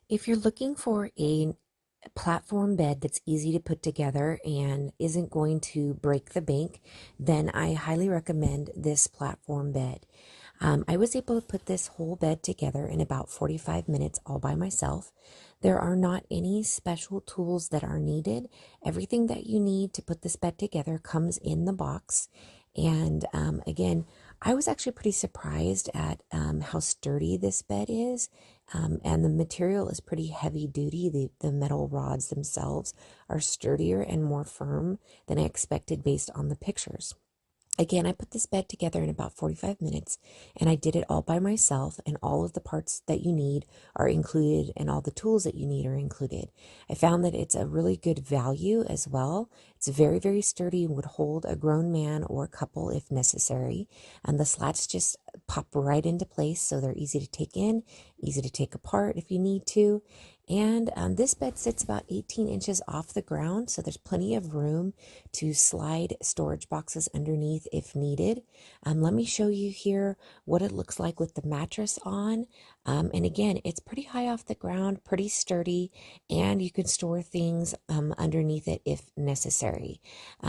If you're looking for a platform bed that's easy to put together and isn't going to break the bank, then I highly recommend this platform bed. I was able to put this whole bed together in about 45 minutes all by myself. There are not any special tools that are needed. Everything that you need to put this bed together comes in the box. And again, I was actually pretty surprised at how sturdy this bed is. And the material is pretty heavy duty. The metal rods themselves are sturdier and more firm than I expected based on the pictures. Again, I put this bed together in about 45 minutes and I did it all by myself, and all of the parts that you need are included and all the tools that you need are included. I found that it's a really good value as well. It's very, very sturdy and would hold a grown man or couple if necessary. And the slats just pop right into place, so they're easy to take in, easy to take apart if you need to. And this bed sits about 18 inches off the ground, so there's plenty of room to slide storage boxes underneath if needed. Let me show you here what it looks like with the mattress on. And again, it's pretty high off the ground, pretty sturdy, and you can store things underneath it if necessary.